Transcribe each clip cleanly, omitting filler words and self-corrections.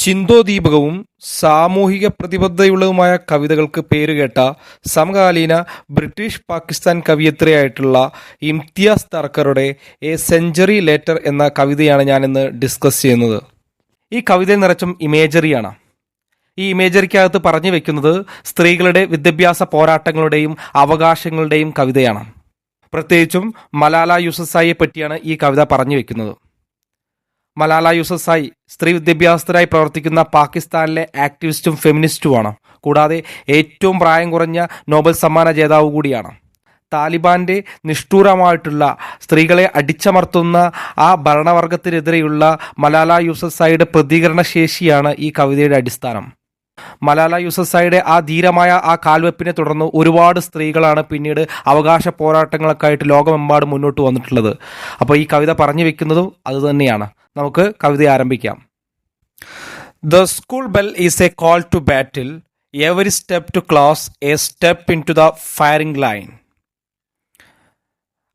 ചിന്തോദീപകവും സാമൂഹിക പ്രതിബദ്ധതയുള്ളതുമായ കവിതകൾക്ക് പേരുകേട്ട സമകാലീന ബ്രിട്ടീഷ് പാകിസ്ഥാൻ കവിയത്രിയായിട്ടുള്ള ഇംതിയാസ് തർക്കറുടെ എ സെഞ്ചുറി ലേറ്റർ എന്ന കവിതയാണ് ഞാനിന്ന് ഡിസ്കസ് ചെയ്യുന്നത്. ഈ കവിതയിൽ നിറച്ചും ഇമേജറിയാണ്. ഈ ഇമേജറിക്കകത്ത് പറഞ്ഞു വെക്കുന്നത് സ്ത്രീകളുടെ വിദ്യാഭ്യാസ പോരാട്ടങ്ങളുടെയും അവകാശങ്ങളുടെയും കവിതയാണ്. പ്രത്യേകിച്ചും മലാല യൂസഫ്സായിയെ പറ്റിയാണ് ഈ കവിത പറഞ്ഞു വെക്കുന്നത്. മലാല യൂസഫ്സായി സ്ത്രീ വിദ്യാഭ്യാസത്തിനായി പ്രവർത്തിക്കുന്ന പാകിസ്ഥാനിലെ ആക്ടിവിസ്റ്റും ഫെമിനിസ്റ്റുമാണ്. കൂടാതെ ഏറ്റവും പ്രായം കുറഞ്ഞ നോബൽ സമ്മാന ജേതാവ് കൂടിയാണ്. താലിബാന്റെ നിഷ്ഠൂരമായിട്ടുള്ള സ്ത്രീകളെ അടിച്ചമർത്തുന്ന ആ ഭരണവർഗത്തിനെതിരെയുള്ള മലാല യൂസഫ്സായിയുടെ പ്രതികരണ ശേഷിയാണ് ഈ കവിതയുടെ അടിസ്ഥാനം. മലാല യൂസഫ്സായിയുടെ ആ ധീരമായ ആ കാൽവെപ്പിനെ തുടർന്ന് ഒരുപാട് സ്ത്രീകളാണ് പിന്നീട് അവകാശ പോരാട്ടങ്ങളൊക്കെ ആയിട്ട് ലോകമെമ്പാടും മുന്നോട്ട് വന്നിട്ടുള്ളത്. അപ്പോൾ ഈ കവിത പറഞ്ഞു വെക്കുന്നതും അത് തന്നെയാണ്. നമുക്ക് കവിത ആരംഭിക്കാം. The school bell is a call to battle. Every step to class a step into the firing line.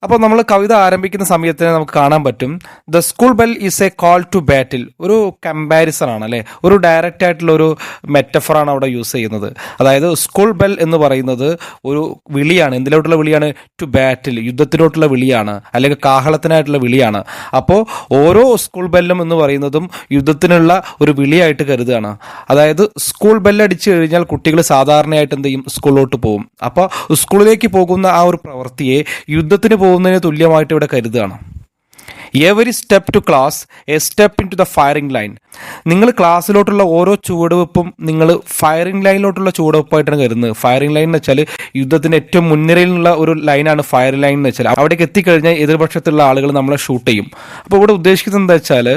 അപ്പോൾ നമ്മൾ കവിത ആരംഭിക്കുന്ന സമയത്ത് നമുക്ക് കാണാൻ പറ്റും the school bell is a call to battle. ഒരു കമ്പാരിസൺ ആണ് അല്ലേ, ഒരു ഡയറക്റ്റ് ആയിട്ടുള്ള ഒരു മെറ്റഫറാണ് അവിടെ യൂസ് ചെയ്യുന്നത്. അതായത് സ്കൂൾ ബെൽ എന്ന് പറയുന്നത് ഒരു വിളിയാണ്. എന്തിലോട്ടുള്ള വിളിയാണ്? ടു ബാറ്റിൽ, യുദ്ധത്തിലോട്ടുള്ള വിളിയാണ്, അല്ലെങ്കിൽ കാഹളത്തിനായിട്ടുള്ള വിളിയാണ്. അപ്പോൾ ഓരോ സ്കൂൾ ബെല്ലും എന്ന് പറയുന്നതും യുദ്ധത്തിനുള്ള ഒരു വിളിയായിട്ട് കരുതുകയാണ്. അതായത് സ്കൂൾ ബെല്ലടിച്ചു കഴിഞ്ഞാൽ കുട്ടികൾ സാധാരണയായിട്ട് എന്ത് ചെയ്യും? സ്കൂളിലോട്ട് പോകും. അപ്പോൾ സ്കൂളിലേക്ക് പോകുന്ന ആ ഒരു പ്രവൃത്തിയെ യുദ്ധത്തിന് പോകുന്നതിന് തുല്യമായിട്ട് ഇവിടെ കരുതുകയാണ്. Every step to class a step into the firing line. നിങ്ങൾ ക്ലാസ്സിലോട്ടുള്ള ഓരോ ചുവടുവെപ്പും നിങ്ങൾ ഫയറിംഗ് ലൈനിലോട്ടുള്ള ചുവടുവെപ്പായിട്ടാണ് കരുതുന്നത്. ഫയറിംഗ് ലൈൻ എന്ന് വെച്ചാൽ യുദ്ധത്തിന്റെ ഏറ്റവും മുൻനിരയിലുള്ള ഒരു ലൈനാണ് ഫയറിംഗ് ലൈൻ എന്ന് വെച്ചാൽ. അവിടേക്ക് എത്തിക്കഴിഞ്ഞാൽ എതിർപക്ഷത്തുള്ള ആളുകൾ നമ്മളെ ഷൂട്ട് ചെയ്യും. അപ്പോൾ ഇവിടെ ഉദ്ദേശിക്കുന്നത് എന്താ വെച്ചാൽ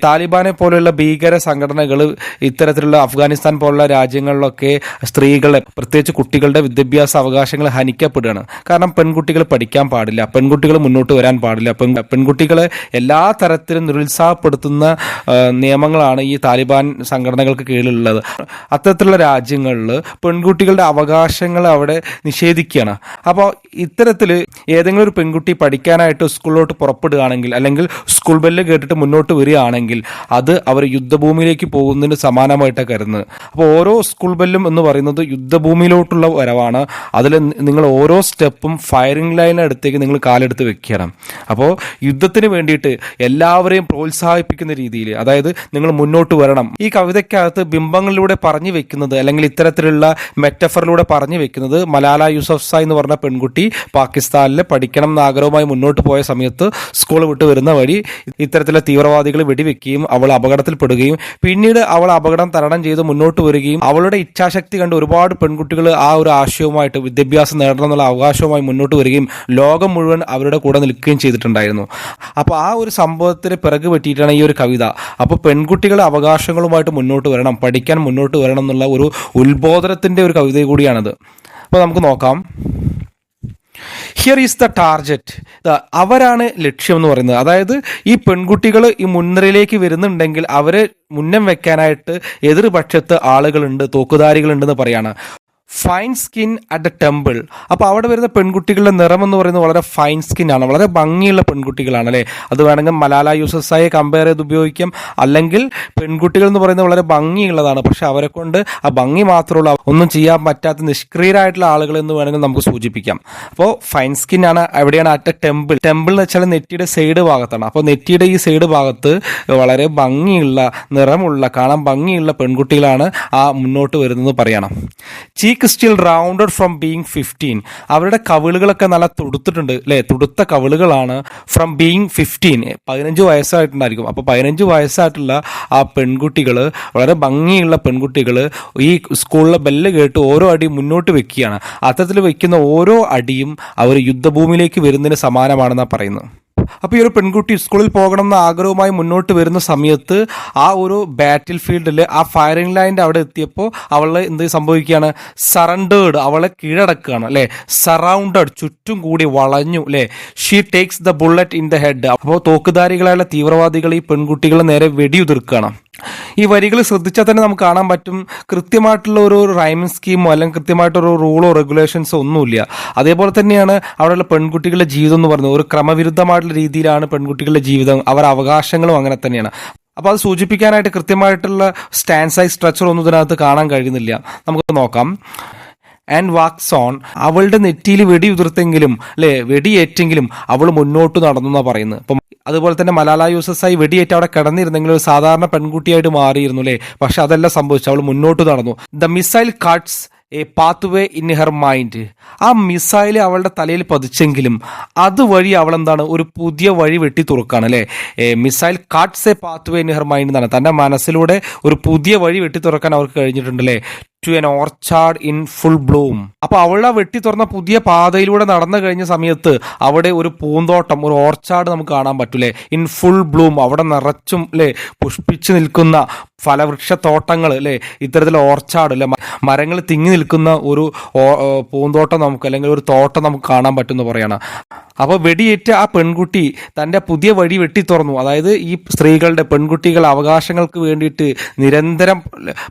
താലിബാനെ പോലെയുള്ള ഭീകര സംഘടനകൾ ഇത്തരത്തിലുള്ള അഫ്ഗാനിസ്ഥാൻ പോലുള്ള രാജ്യങ്ങളിലൊക്കെ സ്ത്രീകളെ, പ്രത്യേകിച്ച് കുട്ടികളുടെ വിദ്യാഭ്യാസ അവകാശങ്ങൾ ഹനിക്കപ്പെടുകയാണ്. കാരണം പെൺകുട്ടികൾ പഠിക്കാൻ പാടില്ല, പെൺകുട്ടികൾ മുന്നോട്ട് വരാൻ പാടില്ല, പെൺകുട്ടികളെ എല്ലാ തരത്തിലും നിരുത്സാഹപ്പെടുത്തുന്ന നിയമങ്ങളാണ് ഈ താലിബാൻ സംഘടനകൾക്ക് കീഴിലുള്ളത്. അത്തരത്തിലുള്ള രാജ്യങ്ങളിൽ പെൺകുട്ടികളുടെ അവകാശങ്ങൾ അവിടെ നിഷേധിക്കുകയാണ്. അപ്പോൾ ഇത്തരത്തിൽ ഏതെങ്കിലും ഒരു പെൺകുട്ടി പഠിക്കാനായിട്ട് സ്കൂളിലോട്ട് പുറപ്പെടുകയാണെങ്കിൽ, അല്ലെങ്കിൽ സ്കൂൾ ബെല്ല് കേട്ടിട്ട് മുന്നോട്ട് വരികയാണെങ്കിൽ അത് അവർ യുദ്ധഭൂമിയിലേക്ക് പോകുന്നതിന് സമാനമായിട്ടാണ് കരുതുന്നത്. അപ്പോൾ ഓരോ സ്കൂൾ ബെല്ലും എന്ന് പറയുന്നത് യുദ്ധഭൂമിയിലോട്ടുള്ള വരവാണ്. അതിൽ നിങ്ങൾ ഓരോ സ്റ്റെപ്പും ഫയറിംഗ് ലൈനടുത്തേക്ക് നിങ്ങൾ കാലെടുത്ത് വെക്കണം. അപ്പോൾ യുദ്ധത്തിന് വേണ്ടിയിട്ട് എല്ലാവരെയും പ്രോത്സാഹിപ്പിക്കുന്ന രീതിയിൽ, അതായത് നിങ്ങൾ മുന്നോട്ട് വരണം. ഈ കവിതയ്ക്കകത്ത് ബിംബങ്ങളിലൂടെ പറഞ്ഞു വെക്കുന്നത്, അല്ലെങ്കിൽ ഇത്തരത്തിലുള്ള മെറ്റഫറിലൂടെ പറഞ്ഞു വെക്കുന്നത്, മലാല യൂസഫ്സായി എന്ന് പറഞ്ഞ പെൺകുട്ടി പാകിസ്ഥാനിൽ പഠിക്കണം എന്ന ആഗ്രഹവുമായി മുന്നോട്ട് പോയ സമയത്ത് സ്കൂൾ വിട്ട് വരുന്ന വഴി ഇത്തരത്തിലുള്ള തീവ്രവാദികൾ വെടിവെക്കുകയും അവൾ അപകടത്തിൽപ്പെടുകയും പിന്നീട് അവൾ അപകടം തരണം ചെയ്ത് മുന്നോട്ട് വരികയും അവളുടെ ഇച്ഛാശക്തി കണ്ട് ഒരുപാട് പെൺകുട്ടികൾ ആ ഒരു ആശയവുമായിട്ട്, വിദ്യാഭ്യാസം നേടണം എന്നുള്ള അവകാശവുമായി മുന്നോട്ട് വരികയും ലോകം മുഴുവൻ അവരുടെ കൂടെ നിൽക്കുകയും ചെയ്തിട്ടുണ്ടായിരുന്നു. അപ്പോൾ ആ ഒരു സംഭവത്തിന് പിറകു പറ്റിയിട്ടാണ് ഈ ഒരു കവിത. അപ്പോൾ പെൺകുട്ടികളുടെ അവകാശങ്ങളുമായിട്ട് മുന്നോട്ട് വരണം, പഠിക്കാൻ മുന്നോട്ട് വരണം എന്നുള്ള ഒരു ഉത്ബോധനത്തിന്റെ ഒരു കവിത കൂടിയാണത്. അപ്പോൾ നമുക്ക് നോക്കാം. Here is the target. അവരാണ് ലക്ഷ്യം എന്ന് പറയുന്നത്. അതായത് ഈ പെൺകുട്ടികൾ ഈ മുൻനിരയിലേക്ക് വരുന്നുണ്ടെങ്കിൽ അവരെ മുന്നം വെക്കാനായിട്ട് എതിർപക്ഷത്ത് ആളുകളുണ്ട്, തോക്കുധാരികളുണ്ടെന്ന് പറയാണ്. Fine skin at the temple. അപ്പോൾ അവിടെ വരുന്ന പെൺകുട്ടികളുടെ നിറം എന്ന് പറയുന്നത് വളരെ ഫൈൻ സ്കിൻ ആണ്, വളരെ ഭംഗിയുള്ള പെൺകുട്ടികളാണ് അല്ലേ. അത് വേണമെങ്കിൽ മലാല യൂസഫ്സായിയെ കമ്പയർ ചെയ്ത് ഉപയോഗിക്കാം. അല്ലെങ്കിൽ പെൺകുട്ടികൾ എന്ന് പറയുന്നത് വളരെ ഭംഗിയുള്ളതാണ്, പക്ഷെ അവരെ കൊണ്ട് ആ ഭംഗി മാത്രമുള്ള, ഒന്നും ചെയ്യാൻ പറ്റാത്ത നിഷ്ക്രിയരായിട്ടുള്ള ആളുകൾ എന്ന് വേണമെങ്കിൽ നമുക്ക് സൂചിപ്പിക്കാം. അപ്പോൾ ഫൈൻ സ്കിൻ ആണ്. എവിടെയാണ്? At temple. ടെമ്പിൾ എന്ന് വെച്ചാൽ നെറ്റിയുടെ സൈഡ് ഭാഗത്താണ്. അപ്പോൾ നെറ്റിയുടെ ഈ സൈഡ് ഭാഗത്ത് വളരെ ഭംഗിയുള്ള, നിറമുള്ള, കാണാൻ ഭംഗിയുള്ള പെൺകുട്ടികളാണ് ആ മുന്നോട്ട് വരുന്നത് പറയണം. Cheek still rounded from being 15. അവരുടെ കവിളുകളൊക്കെ നല്ല തുടുത്തിട്ടുണ്ട് അല്ലേ, തുടുത്ത കവിളുകളാണ്. From being 15, 15 വയസ്സായിട്ടുണ്ടായിരിക്കും. അപ്പോൾ 15 വയസ്സായിട്ടുള്ള ആ പെൺകുട്ടികൾ, വളരെ ഭംഗിയുള്ള പെൺകുട്ടികൾ ഈ സ്കൂളിലെ ബെല്ല് കേട്ട് ഓരോ അടി മുന്നോട്ട് വെക്കുകയാണ്. അത്തരത്തിൽ വെക്കുന്ന ഓരോ അടിയും അവർ യുദ്ധഭൂമിയിലേക്ക് വരുന്നതിന് സമാനമാണെന്നാണ് പറയുന്നത്. അപ്പോൾ ഈ ഒരു പെൺകുട്ടി സ്കൂളിൽ പോകണം എന്ന ആഗ്രഹവുമായി മുന്നോട്ട് വരുന്ന സമയത്ത് ആ ഒരു ബാറ്റിൽ ഫീൽഡിൽ, ആ ഫയറിംഗ് ലൈനിൻ്റെ അവിടെ എത്തിയപ്പോൾ അവൾ എന്ത് സംഭവിക്കുകയാണ്? സറണ്ടേർഡ്, അവളെ കീഴടക്കുകയാണ് അല്ലേ. സറൗണ്ടഡ്, ചുറ്റും കൂടി വളഞ്ഞു അല്ലേ. She takes the bullet in the head. അപ്പോൾ തോക്കുധാരികളായുള്ള തീവ്രവാദികൾ ഈ പെൺകുട്ടികളെ നേരെ വെടിയുതിർക്കുകയാണ്. ഈ വരികൾ ശ്രദ്ധിച്ചാൽ തന്നെ നമുക്ക് കാണാൻ പറ്റും കൃത്യമായിട്ടുള്ള ഒരു റൈമിംഗ് സ്കീമോ അല്ലെങ്കിൽ കൃത്യമായിട്ടൊരു റൂളോ റെഗുലേഷൻസോ ഒന്നുമില്ല. അതേപോലെ തന്നെയാണ് അവിടെയുള്ള പെൺകുട്ടികളുടെ ജീവിതം എന്ന് പറയുന്നത് ഒരു ക്രമവിരുദ്ധമായിട്ടുള്ള രീതിയിലാണ് പെൺകുട്ടികളുടെ ജീവിതം, അവരുടെ അവകാശങ്ങളും അങ്ങനെ തന്നെയാണ്. അപ്പോൾ അത് സൂചിപ്പിക്കാനായിട്ട് കൃത്യമായിട്ടുള്ള സ്റ്റാൻസായി സ്ട്രക്ചർ ഒന്നും ഇതിനകത്ത് കാണാൻ കഴിയുന്നില്ല. നമുക്ക് നോക്കാം. ആൻഡ് വാക്സ് ഓൺ, അവളുടെ നെറ്റിയിൽ വെടി ഉതിർത്തെങ്കിലും അല്ലെ വെടിയേറ്റെങ്കിലും അവൾ മുന്നോട്ട് നടന്നു എന്നാണ് പറയുന്നത്. അപ്പം അതുപോലെ തന്നെ മലാല യൂസഫ്സായി വെടിയേറ്റ് അവിടെ കിടന്നിരുന്നെങ്കിൽ ഒരു സാധാരണ പെൺകുട്ടിയായിട്ട് മാറിയിരുന്നു അല്ലേ. പക്ഷെ അതല്ല സംഭവിച്ചു, അവൾ മുന്നോട്ട് നടന്നു. The missile cuts A path way in her mind. ആ മിസൈൽ അവളുടെ തലയിൽ പതിച്ചെങ്കിലും അതുവഴി അവൾ എന്താണ് ഒരു പുതിയ വഴി വെട്ടി തുറക്കാണ് അല്ലേ. Missile cuts A path way in her mind എന്നാണ്, തൻ്റെ മനസ്സിലൂടെ ഒരു പുതിയ വഴി വെട്ടി തുറക്കാൻ അവർക്ക് കഴിഞ്ഞിട്ടുണ്ട് അല്ലേ. To an orchard in full bloom. അപ്പൊ അവൾ ആ വെട്ടി തുറന്ന പുതിയ പാതയിലൂടെ നടന്നു കഴിഞ്ഞ സമയത്ത് അവിടെ ഒരു പൂന്തോട്ടം, ഒരു ഓർച്ചാർഡ് നമുക്ക് കാണാൻ പറ്റൂലേ. ഇൻ ഫുൾ ബ്ലൂം, അവിടെ നിറച്ചും അല്ലേ പുഷ്പിച്ചു നിൽക്കുന്ന ഫലവൃക്ഷത്തോട്ടങ്ങൾ അല്ലേ, ഇത്തരത്തിലുള്ള ഓർച്ചാർഡ് അല്ലെ, മരങ്ങൾ തിങ്ങി നിൽക്കുന്ന ഒരു പൂന്തോട്ടം നമുക്ക് അല്ലെങ്കിൽ ഒരു തോട്ടം നമുക്ക് കാണാൻ പറ്റുമെന്ന് പറയണം. അപ്പോൾ വെടിയേറ്റ ആ പെൺകുട്ടി തൻ്റെ പുതിയ വഴി വെട്ടി തുറന്നു. അതായത് ഈ സ്ത്രീകളുടെ പെൺകുട്ടികളുടെ അവകാശങ്ങൾക്ക് വേണ്ടിയിട്ട് നിരന്തരം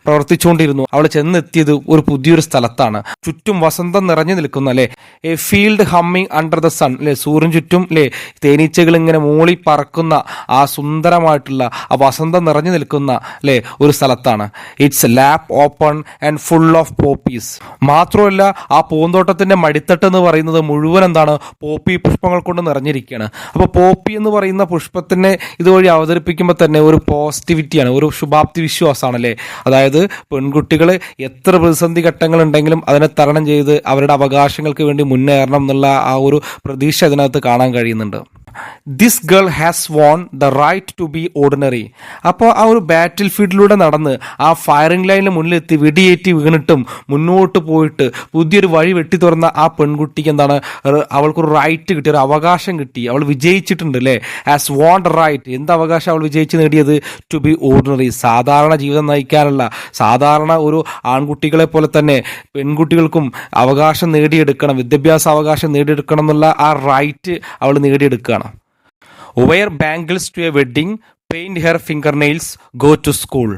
പ്രവർത്തിച്ചുകൊണ്ടിരുന്നു. അവൾ ചെന്നെത്തിയത് ഒരു പുതിയൊരു സ്ഥലത്താണ്. ചുറ്റും വസന്തം നിറഞ്ഞു നിൽക്കുന്ന അല്ലെ, a field humming under the sun അല്ലെ, സൂര്യൻ ചുറ്റും അല്ലെ തേനീച്ചകൾ ഇങ്ങനെ മൂളി പറക്കുന്ന ആ സുന്ദരമായിട്ടുള്ള ആ വസന്തം നിറഞ്ഞു നിൽക്കുന്ന അല്ലെ ഒരു സ്ഥലത്താണ്. It's lap open and full of Popees. മാത്രമല്ല ആ പൂന്തോട്ടത്തിന്റെ മടിത്തട്ട് എന്ന് പറയുന്നത് മുഴുവൻ എന്താണ്, പോപ്പി പുഷ്പങ്ങൾ കൊണ്ട് നിറഞ്ഞിരിക്കുകയാണ്. അപ്പോൾ പോപ്പി എന്ന് പറയുന്ന പുഷ്പത്തിനെ ഇതുവഴി അവതരിപ്പിക്കുമ്പോൾ തന്നെ ഒരു പോസിറ്റിവിറ്റിയാണ്, ഒരു ശുഭാപ്തി വിശ്വാസമാണ് അല്ലേ. അതായത് പെൺകുട്ടികൾ എത്ര പ്രതിസന്ധി ഘട്ടങ്ങൾ ഉണ്ടെങ്കിലും അതിനെ തരണം ചെയ്ത് അവരുടെ അവകാശങ്ങൾക്ക് വേണ്ടി മുന്നേറണം എന്നുള്ള ആ ഒരു പ്രതീക്ഷ അതിനകത്ത് കാണാൻ കഴിയുന്നുണ്ട്. This girl has won the right to be ordinary. അപ്പോൾ ആ ഒരു ബാറ്റിൽ ഫീൽഡിലൂടെ നടന്ന് ആ ഫയറിംഗ് ലൈനിന് മുന്നിലെത്തി വെടിയേറ്റി വീണിട്ടും മുന്നോട്ട് പോയിട്ട് പുതിയൊരു വഴി വെട്ടി തുറന്ന ആ പെൺകുട്ടിക്ക് എന്താണ്, അവൾക്കൊരു റൈറ്റ് കിട്ടി, ഒരു അവകാശം കിട്ടി. അവൾ വിജയിച്ചിട്ടുണ്ട് അല്ലേ. ഹാസ് വോൺ ദ റൈറ്റ്, എന്ത് അവകാശം അവൾ വിജയിച്ച് നേടിയത്? ടു ബി ഓർഡിനറി, സാധാരണ ജീവിതം നയിക്കാനുള്ള, സാധാരണ ഒരു ആൺകുട്ടികളെ പോലെ തന്നെ പെൺകുട്ടികൾക്കും അവകാശം നേടിയെടുക്കണം, വിദ്യാഭ്യാസ അവകാശം നേടിയെടുക്കണം എന്നുള്ള ആ റൈറ്റ് അവൾ നേടിയെടുക്കുകയാണ്. Wear bangles to a wedding, paint her finger nails, go to school.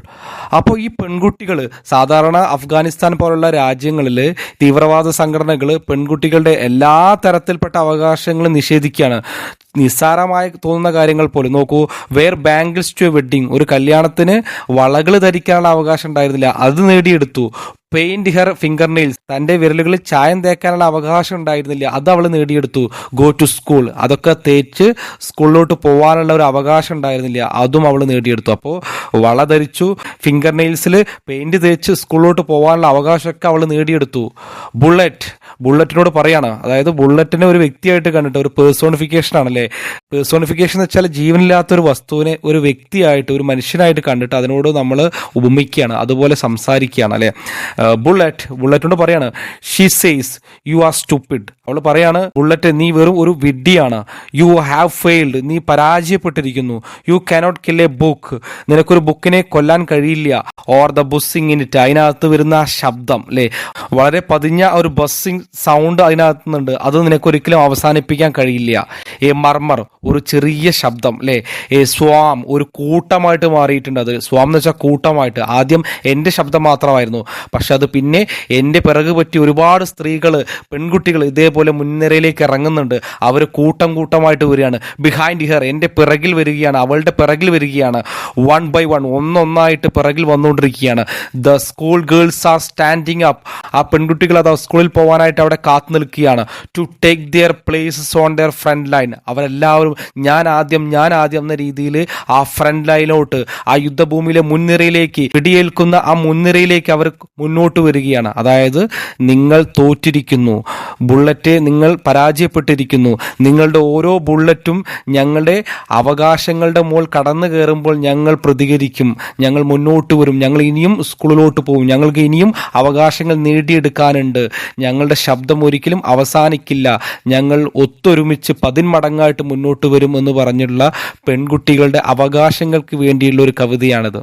അപ്പോൾ ഈ പെൺകുട്ടികൾ സാധാരണ അഫ്ഗാനിസ്ഥാൻ പോലുള്ള രാജ്യങ്ങളിൽ തീവ്രവാദ സംഘടനകൾ പെൺകുട്ടികളുടെ എല്ലാ തരത്തിൽപ്പെട്ട അവകാശങ്ങളും നിഷേധിക്കുകയാണ്. നിസ്സാരമായി തോന്നുന്ന കാര്യങ്ങൾ പോലും നോക്കൂ. Wear bangles to a wedding, ഒരു കല്യാണത്തിന് വളകൾ ധരിക്കാനുള്ള അവകാശം ഉണ്ടായിരുന്നില്ല, അത് നേടിയെടുത്തു. പെയിന്റ് ഹെയർ ഫിംഗർ നെയിൽസ്, തൻ്റെ വിരലുകളിൽ ചായം തേക്കാനുള്ള അവകാശം ഉണ്ടായിരുന്നില്ല, അത് അവൾ നേടിയെടുത്തു. ഗോ ടു സ്കൂൾ, അതൊക്കെ തേച്ച് സ്കൂളിലോട്ട് പോകാനുള്ള ഒരു അവകാശം ഉണ്ടായിരുന്നില്ല, അതും അവൾ നേടിയെടുത്തു. അപ്പോൾ വള ധരിച്ചു, ഫിംഗർ നെയിൽസിൽ പെയിന്റ് തേച്ച് സ്കൂളിലോട്ട് പോകാനുള്ള അവകാശമൊക്കെ അവൾ നേടിയെടുത്തു. ബുള്ളറ്റിനോട് പറയാണ്, അതായത് ബുള്ളറ്റിനെ ഒരു വ്യക്തിയായിട്ട് കണ്ടിട്ട് ഒരു പേഴ്സോണിഫിക്കേഷൻ ആണല്ലേ. പേഴ്സോണിഫിക്കേഷൻ എന്ന് വെച്ചാൽ ജീവനില്ലാത്തൊരു വസ്തുവിനെ ഒരു വ്യക്തിയായിട്ട്, ഒരു മനുഷ്യനായിട്ട് കണ്ടിട്ട് അതിനോട് നമ്മൾ ഉപമിക്കുകയാണ്, അതുപോലെ സംസാരിക്കുകയാണ് അല്ലേ. ബുള്ളറ്റിനോട് പറയാണ്, she says you are stupid. അവൾ പറയാണ്, ബുള്ളറ്റ് നീ വെറും ഒരു വിഡ്ഢിയാണ്. യു ഹാവ് ഫെയിൽഡ്, നീ പരാജയപ്പെട്ടിരിക്കുന്നു. You cannot kill a book, നിനക്കൊരു ബുക്കിനെ കൊല്ലാൻ കഴിയില്ല. Or the buzzing in it, അതിനകത്ത് വരുന്ന ആ ശബ്ദം അല്ലേ, വളരെ പതിഞ്ഞ ഒരു ബസ്സിങ് സൗണ്ട് അതിനകത്തുന്നുണ്ട്, അത് നിനക്കൊരിക്കലും അവസാനിപ്പിക്കാൻ കഴിയില്ല. എ മർമർ, ഒരു ചെറിയ ശബ്ദം അല്ലേ. എ സ്വാം, ഒരു കൂട്ടമായിട്ട് മാറിയിട്ടുണ്ട്. അത് സ്വാം എന്ന് വെച്ചാൽ കൂട്ടമായിട്ട്. ആദ്യം എൻ്റെ ശബ്ദം മാത്രമായിരുന്നു, പക്ഷെ അത് പിന്നെ എൻ്റെ പിറകു പറ്റി ഒരുപാട് സ്ത്രീകൾ, പെൺകുട്ടികൾ ഇതേപോലെ മുൻനിരയിലേക്ക് ഇറങ്ങുന്നുണ്ട്. അവർ കൂട്ടമായിട്ട് വരികയാണ്. ബിഹൈൻഡ് ഹെർ, എൻ്റെ പിറകിൽ വരികയാണ്, അവളുടെ പിറകിൽ വരികയാണ്. വൺ ബൈ വൺ, ഒന്നൊന്നായിട്ട് പിറകിൽ വന്നുകൊണ്ടിരിക്കുകയാണ്. The school girls are standing up, ആ പെൺകുട്ടികൾ അത് സ്കൂളിൽ പോകാനായിട്ട് അവിടെ കാത്തു നിൽക്കുകയാണ്. To take their places on their front line, അവരെല്ലാവരും ഞാൻ ആദ്യം എന്ന രീതിയിൽ ആ ഫ്രണ്ട് ലൈനിലോട്ട്, ആ യുദ്ധഭൂമിയിലെ മുൻനിരയിലേക്ക്, വെടിയേൽക്കുന്ന ആ മുൻനിരയിലേക്ക് അവർ മുന്നോട്ട് വരികയാണ്. അതായത് നിങ്ങൾ തോറ്റിരിക്കുന്നു, ബുള്ളറ്റ് നിങ്ങൾ പരാജയപ്പെട്ടിരിക്കുന്നു, നിങ്ങളുടെ ഓരോ ബുള്ളറ്റും ഞങ്ങളുടെ അവകാശങ്ങളുടെ മുകൾ കടന്നു കയറുമ്പോൾ ഞങ്ങൾ പ്രതികരിക്കും, ഞങ്ങൾ മുന്നോട്ട് വരും, ഞങ്ങൾ ഇനിയും സ്കൂളിലോട്ട് പോകും, ഞങ്ങൾക്ക് ഇനിയും അവകാശങ്ങൾ നേടിയെടുക്കാനുണ്ട്, ഞങ്ങളുടെ ശബ്ദം ഒരിക്കലും അവസാനിക്കില്ല, ഞങ്ങൾ ഒത്തൊരുമിച്ച് 10 മടങ്ങായിട്ട് മുന്നോട്ട് വരും എന്ന് പറഞ്ഞുള്ള പെൺകുട്ടികളുടെ അവകാശങ്ങൾക്ക് വേണ്ടിയുള്ള ഒരു കവിതയാണിത്.